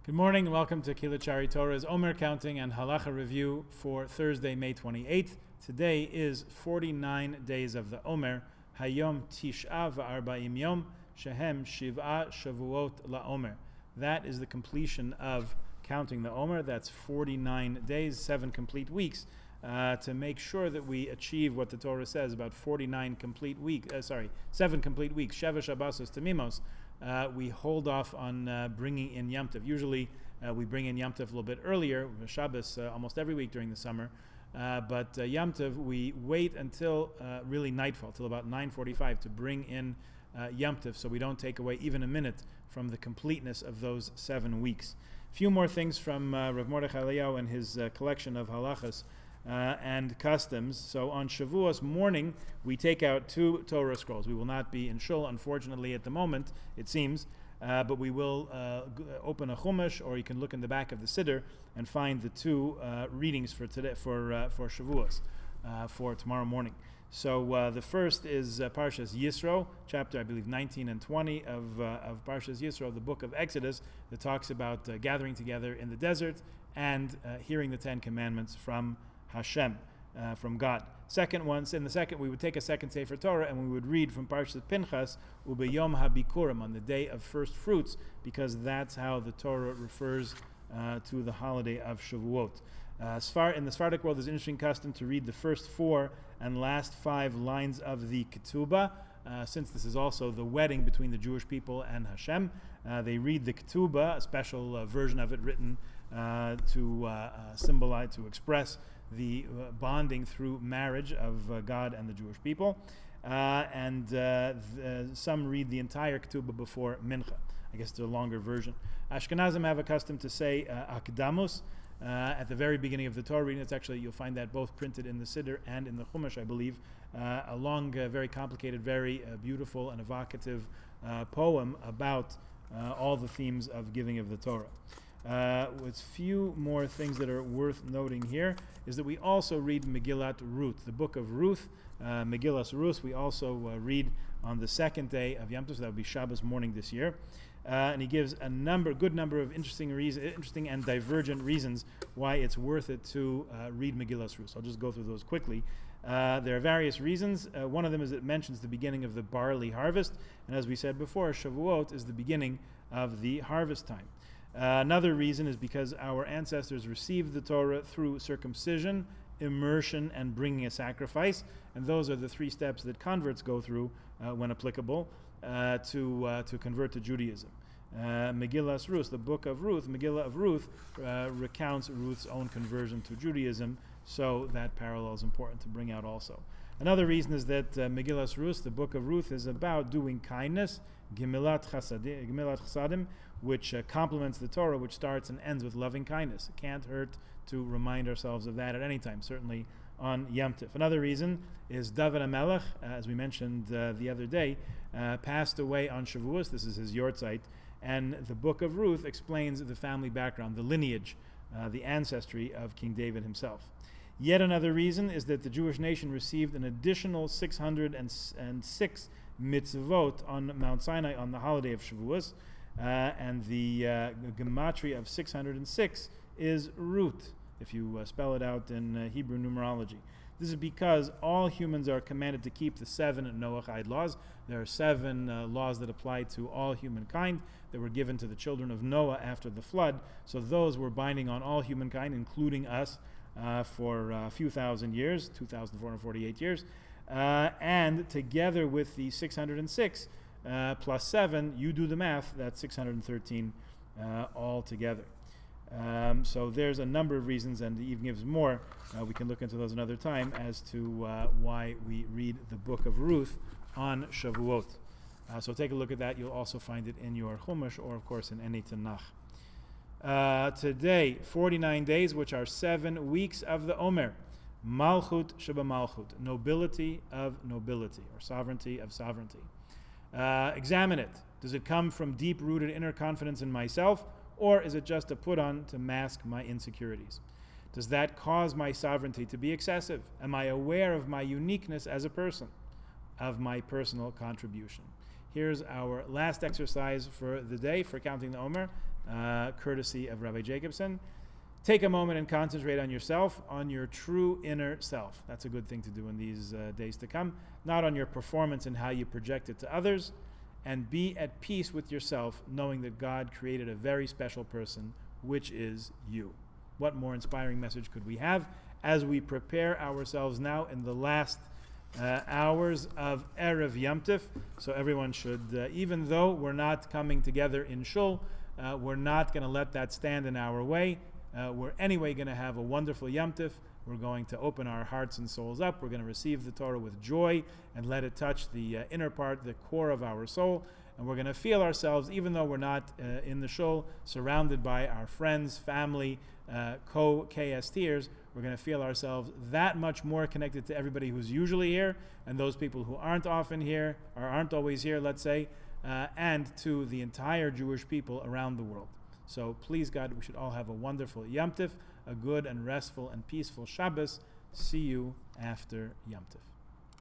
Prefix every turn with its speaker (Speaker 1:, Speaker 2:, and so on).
Speaker 1: Good morning and welcome to Kilachari Torah's Omer Counting and Halacha Review for Thursday, May 28th. Today is 49 days of the Omer, Hayom Tish'a v'Arba'im Yom, Shehem Shiv'a Shavuot LaOmer. That is the completion of counting the Omer. That's 49 days, 7 complete weeks, to make sure that we achieve what the Torah says about 7 complete weeks, Sheva Shabbosos Tamimos. We hold off on bringing in Yom Tov. Usually we bring in Yom Tov a little bit earlier, Shabbos almost every week during the summer, but Yom Tov we wait until really nightfall, till about 9:45 to bring in Yom Tov, so we don't take away even a minute from the completeness of those 7 weeks. A few more things from Rav Mordechai Eliyahu and his collection of halachas and customs. So on Shavuos morning, we take out 2 Torah scrolls. We will not be in shul, unfortunately, at the moment, it seems, but we will open a chumash, or you can look in the back of the siddur and find the 2 readings for today, for Shavuos, for tomorrow morning. So the first is Parshas Yisro, chapter, I believe, 19 and 20 of Parshas Yisro, the book of Exodus, that talks about gathering together in the desert and hearing the 10 commandments from Hashem, from God. In the second, we would take a second Sefer Torah and we would read from Parshas Pinchas, Ubeyom HaBikurim, on the day of first fruits, because that's how the Torah refers to the holiday of Shavuot. In the Sephardic world, there's an interesting custom to read the first 4 and last 5 lines of the Ketubah. Since this is also the wedding between the Jewish people and Hashem, they read the Ketubah, a special version of it written to symbolize, to express the bonding through marriage of God and the Jewish people. Some read the entire Ketubah before Mincha. I guess it's a longer version. Ashkenazim have a custom to say Akdamus at the very beginning of the Torah reading. It's actually, you'll find that both printed in the Siddur and in the Chumash, I believe. A long, very complicated, very beautiful and evocative poem about all the themes of giving of the Torah. With few more things that are worth noting here is that we also read Megillat Ruth, the book of Ruth, Megillas Ruth. We also read on the second day of Yom Tov, so that would be Shabbos morning this year. And he gives a good number of interesting and divergent reasons why it's worth it to read Megillas Ruth. So I'll just go through those quickly. There are various reasons. One of them is it mentions the beginning of the barley harvest, and as we said before, Shavuot is the beginning of the harvest time. Another reason is because our ancestors received the Torah through circumcision, immersion, and bringing a sacrifice, and those are the 3 steps that converts go through when applicable to convert to Judaism. Megillas Ruth, the book of Ruth, Megillah of Ruth, recounts Ruth's own conversion to Judaism, so that parallel is important to bring out also. Another reason is that Megillas Ruth, the book of Ruth, is about doing kindness, Gemilat Chasadim, which complements the Torah, which starts and ends with loving kindness. It can't hurt to remind ourselves of that at any time, certainly on Yom Tov. Another reason is David HaMelech, as we mentioned the other day, passed away on Shavuos. This is his yortzeit, and the book of Ruth explains the family background, the lineage, the ancestry of King David himself. Yet another reason is that the Jewish nation received an additional 606 mitzvot on Mount Sinai on the holiday of Shavuos, and the gematria of 606 is Ruth, if you spell it out in Hebrew numerology. This is because all humans are commanded to keep the 7 Noahide laws. There are 7 laws that apply to all humankind that were given to the children of Noah after the flood. So those were binding on all humankind, including us, for a few thousand years, 2,448 years. And together with the 606 plus 7, you do the math, that's 613 altogether. So there's a number of reasons, and he even gives more. We can look into those another time as to why we read the book of Ruth on Shavuot. So take a look at that. You'll also find it in your Chumash or, of course, in any Tanakh. Today, 49 days, which are 7 weeks of the Omer. Malchut Sheba Malchut, nobility of nobility, or sovereignty of sovereignty. Examine it. Does it come from deep-rooted inner confidence in myself, or is it just a put-on to mask my insecurities? Does that cause my sovereignty to be excessive? Am I aware of my uniqueness as a person, of my personal contribution? Here's our last exercise for the day for counting the Omer. courtesy of Rabbi Jacobson. Take a moment and concentrate on yourself, on your true inner self. That's a good thing to do in these days to come. Not on your performance and how you project it to others. And be at peace with yourself, knowing that God created a very special person, which is you. What more inspiring message could we have as we prepare ourselves now in the last hours of Erev Yom Tif? So everyone should, even though we're not coming together in Shul, we're not going to let that stand in our way. We're anyway going to have a wonderful Yom Tif. We're going to open our hearts and souls up. We're going to receive the Torah with joy and let it touch the inner part, the core of our soul. And we're going to feel ourselves, even though we're not in the shul, surrounded by our friends, family, co-KSTers, we're going to feel ourselves that much more connected to everybody who's usually here and those people who aren't often here, or aren't always here, let's say, and to the entire Jewish people around the world. So please God, we should all have a wonderful Yom Tif, a good and restful and peaceful Shabbos. See you after Yom Tif.